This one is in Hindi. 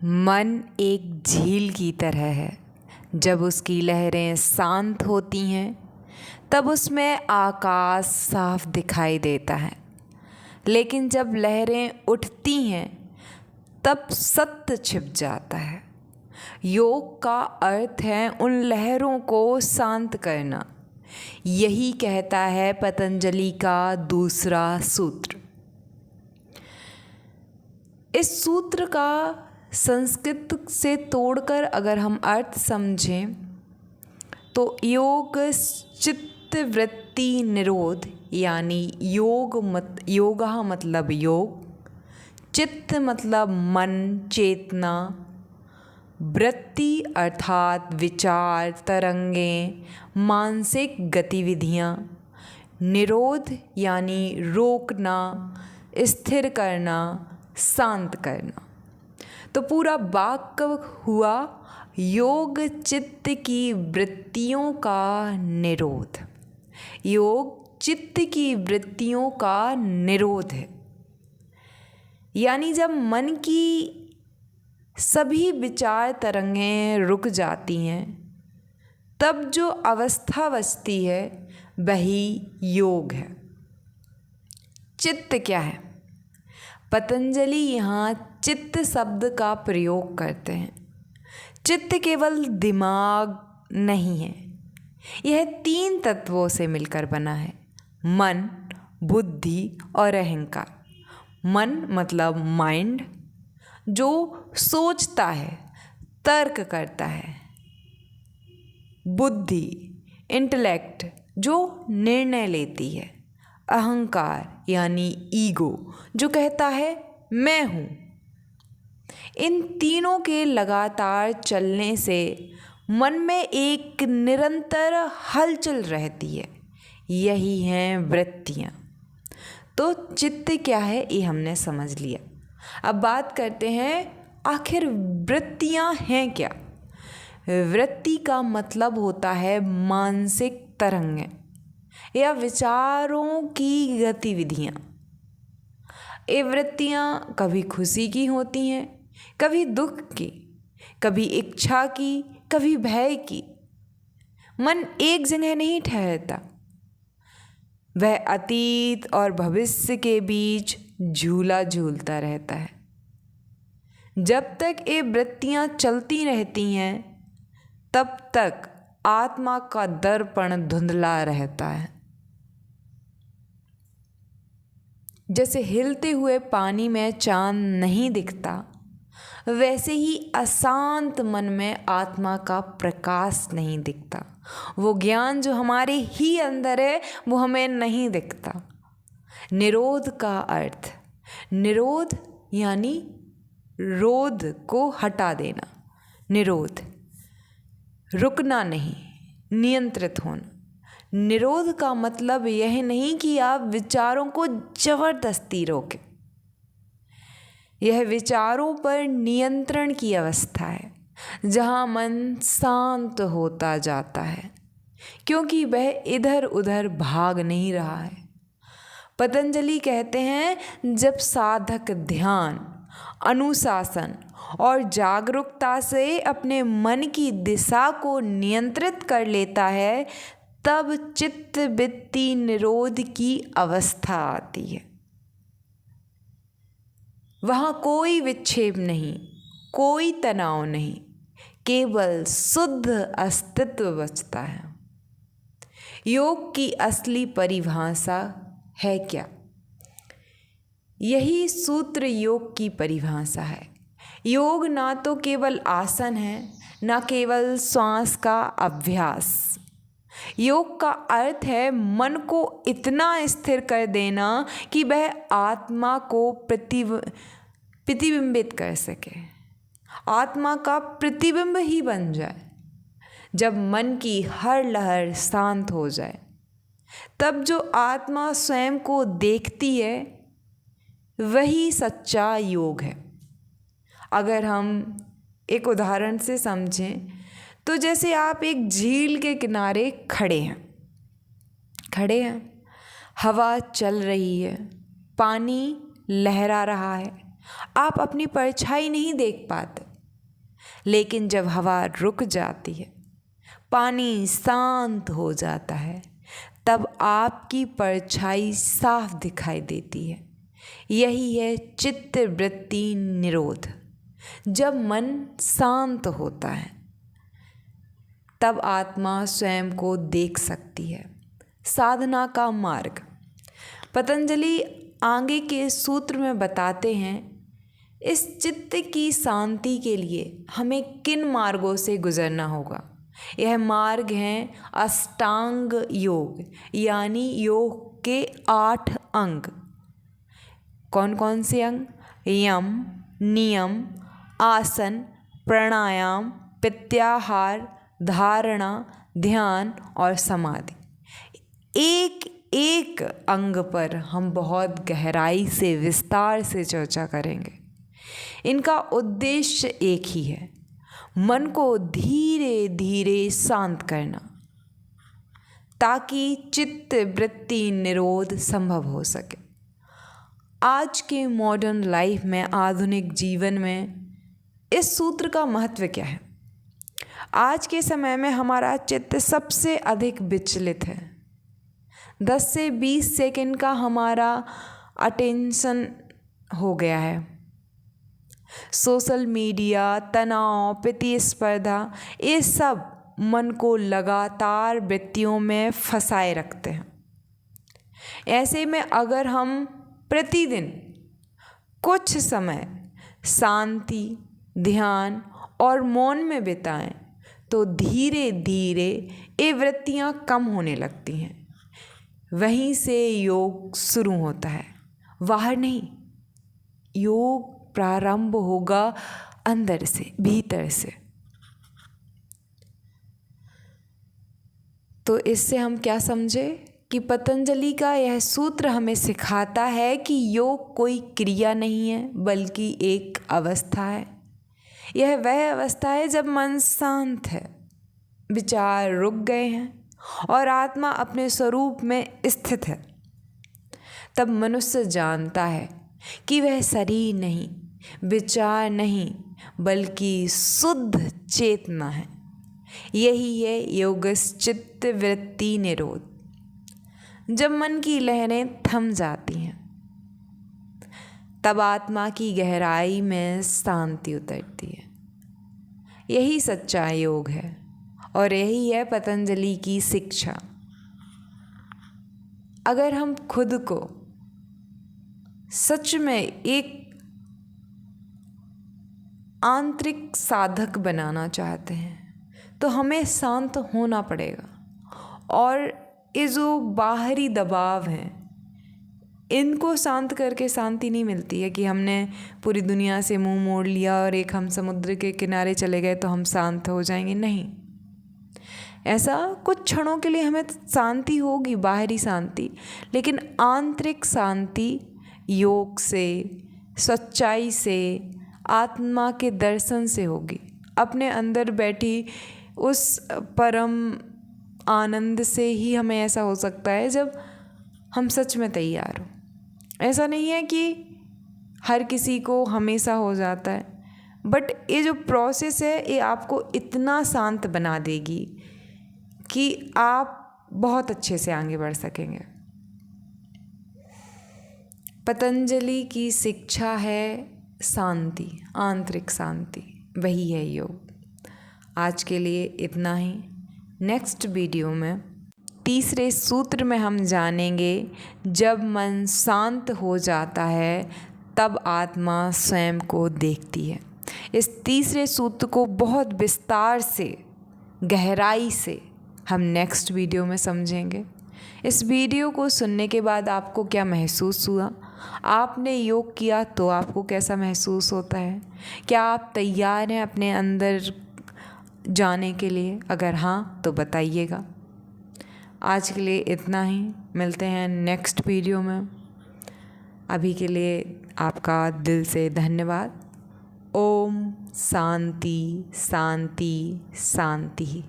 मन एक झील की तरह है। जब उसकी लहरें शांत होती हैं तब उसमें आकाश साफ दिखाई देता है, लेकिन जब लहरें उठती हैं तब सत्य छिप जाता है। योग का अर्थ है उन लहरों को शांत करना। यही कहता है पतंजलि का दूसरा सूत्र। इस सूत्र का संस्कृत से तोड़कर अगर हम अर्थ समझें तो योग चित्त वृत्ति निरोध, यानी योगा मतलब योग, चित्त मतलब मन चेतना, वृत्ति अर्थात विचार तरंगें मानसिक गतिविधियाँ, निरोध यानी रोकना, स्थिर करना, शांत करना। तो पूरा वाक्य हुआ योग चित्त की वृत्तियों का निरोध। योग चित्त की वृत्तियों का निरोध है, यानी जब मन की सभी विचार तरंगें रुक जाती हैं तब जो अवस्था बचती है वही योग है। चित्त क्या है? पतंजलि यहाँ चित्त शब्द का प्रयोग करते हैं। चित्त केवल दिमाग नहीं है, यह 3 तत्वों से मिलकर बना है: मन, बुद्धि और अहंकार। मन मतलब माइंड, जो सोचता है, तर्क करता है। बुद्धि इंटेलेक्ट, जो निर्णय लेती है। अहंकार यानी ईगो, जो कहता है मैं हूँ। इन तीनों के लगातार चलने से मन में एक निरंतर हलचल रहती है। यही हैं वृत्तियाँ। तो चित्त क्या है ये हमने समझ लिया। अब बात करते हैं आखिर वृत्तियाँ हैं क्या। वृत्ति का मतलब होता है मानसिक तरंगें या विचारों की गतिविधियाँ। ये वृत्तियाँ कभी खुशी की होती हैं, कभी दुख की, कभी इच्छा की, कभी भय की। मन एक जगह नहीं ठहरता, वह अतीत और भविष्य के बीच झूला झूलता रहता है। जब तक ये वृत्तियाँ चलती रहती हैं तब तक आत्मा का दर्पण धुंधला रहता है। जैसे हिलते हुए पानी में चांद नहीं दिखता, वैसे ही अशांत मन में आत्मा का प्रकाश नहीं दिखता। वो ज्ञान जो हमारे ही अंदर है वो हमें नहीं दिखता। निरोध का अर्थ, निरोध यानी रोध को हटा देना। निरोध रुकना नहीं, नियंत्रित होना। निरोध का मतलब यह नहीं कि आप विचारों को जबरदस्ती रोकें। यह विचारों पर नियंत्रण की अवस्था है, जहाँ मन शांत होता जाता है, क्योंकि वह इधर उधर भाग नहीं रहा है। पतंजलि कहते हैं जब साधक ध्यान, अनुशासन और जागरूकता से अपने मन की दिशा को नियंत्रित कर लेता है तब चित्त वृत्ति निरोध की अवस्था आती है। वहाँ कोई विक्षेप नहीं, कोई तनाव नहीं, केवल शुद्ध अस्तित्व बचता है। योग की असली परिभाषा है क्या? यही सूत्र योग की परिभाषा है। योग ना तो केवल आसन है, ना केवल श्वास का अभ्यास। योग का अर्थ है मन को इतना स्थिर कर देना कि वह आत्मा को प्रतिबिंबित कर सके, आत्मा का प्रतिबिंब ही बन जाए। जब मन की हर लहर शांत हो जाए तब जो आत्मा स्वयं को देखती है वही सच्चा योग है। अगर हम एक उदाहरण से समझें तो जैसे आप एक झील के किनारे खड़े हैं, हवा चल रही है, पानी लहरा रहा है, आप अपनी परछाई नहीं देख पाते, लेकिन जब हवा रुक जाती है, पानी शांत हो जाता है, तब आपकी परछाई साफ दिखाई देती है। यही है चित्त वृत्ति निरोध। जब मन शांत होता है, तब आत्मा स्वयं को देख सकती है। साधना का मार्ग पतंजलि आगे के सूत्र में बताते हैं। इस चित्त की शांति के लिए हमें किन मार्गों से गुजरना होगा। यह मार्ग हैं अष्टांग योग, यानी योग के 8 अंग। कौन कौन से अंग? यम, नियम, आसन, प्राणायाम, प्रत्याहार, धारणा, ध्यान और समाधि। एक एक अंग पर हम बहुत गहराई से, विस्तार से चर्चा करेंगे। इनका उद्देश्य एक ही है, मन को धीरे धीरे शांत करना, ताकि चित्त वृत्ति निरोध संभव हो सके। आज के मॉडर्न लाइफ में, आधुनिक जीवन में इस सूत्र का महत्व क्या है? आज के समय में हमारा चित्त सबसे अधिक विचलित है। 10 से 20 सेकंड का हमारा अटेंशन हो गया है। सोशल मीडिया, तनाव, प्रतिस्पर्धा, ये सब मन को लगातार वृत्तियों में फंसाए रखते हैं। ऐसे में अगर हम प्रतिदिन कुछ समय शांति, ध्यान और मौन में बिताएं, तो धीरे धीरे ये वृत्तियां कम होने लगती हैं। वहीं से योग शुरू होता है, बाहर नहीं। योग प्रारंभ होगा अंदर से, भीतर से। तो इससे हम क्या समझे कि पतंजलि का यह सूत्र हमें सिखाता है कि योग कोई क्रिया नहीं है, बल्कि एक अवस्था है। यह वह अवस्था है जब मन शांत है, विचार रुक गए हैं और आत्मा अपने स्वरूप में स्थित है। तब मनुष्य जानता है कि वह शरीर नहीं, विचार नहीं, बल्कि शुद्ध चेतना है। यही है योगश्चित्त वृत्ति निरोध। जब मन की लहरें थम जाती हैं, तब आत्मा की गहराई में शांति उतरती है। यही सच्चा योग है और यही है पतंजलि की शिक्षा। अगर हम खुद को सच में एक आंतरिक साधक बनाना चाहते हैं, तो हमें शांत होना पड़ेगा। और ये जो बाहरी दबाव हैं, इनको शांत करके शांति नहीं मिलती है कि हमने पूरी दुनिया से मुंह मोड़ लिया और एक हम समुद्र के किनारे चले गए तो हम शांत हो जाएंगे। नहीं, ऐसा कुछ क्षणों के लिए हमें शांति होगी, बाहरी शांति, लेकिन आंतरिक शांति योग से, सच्चाई से, आत्मा के दर्शन से होगी। अपने अंदर बैठी उस परम आनंद से ही हमें ऐसा हो सकता है जब हम सच में तैयार हो। ऐसा नहीं है कि हर किसी को हमेशा हो जाता है, बट ये जो प्रोसेस है ये आपको इतना शांत बना देगी कि आप बहुत अच्छे से आगे बढ़ सकेंगे। पतंजलि की शिक्षा है शांति, आंतरिक शांति, वही है योग। आज के लिए इतना ही। नेक्स्ट वीडियो में तीसरे सूत्र में हम जानेंगे, जब मन शांत हो जाता है तब आत्मा स्वयं को देखती है। इस तीसरे सूत्र को बहुत विस्तार से, गहराई से हम नेक्स्ट वीडियो में समझेंगे। इस वीडियो को सुनने के बाद आपको क्या महसूस हुआ? आपने योग किया तो आपको कैसा महसूस होता है? क्या आप तैयार हैं अपने अंदर जाने के लिए? अगर हाँ तो बताइएगा। आज के लिए इतना ही, मिलते हैं नेक्स्ट वीडियो में। अभी के लिए आपका दिल से धन्यवाद। ओम शांति शांति शांति।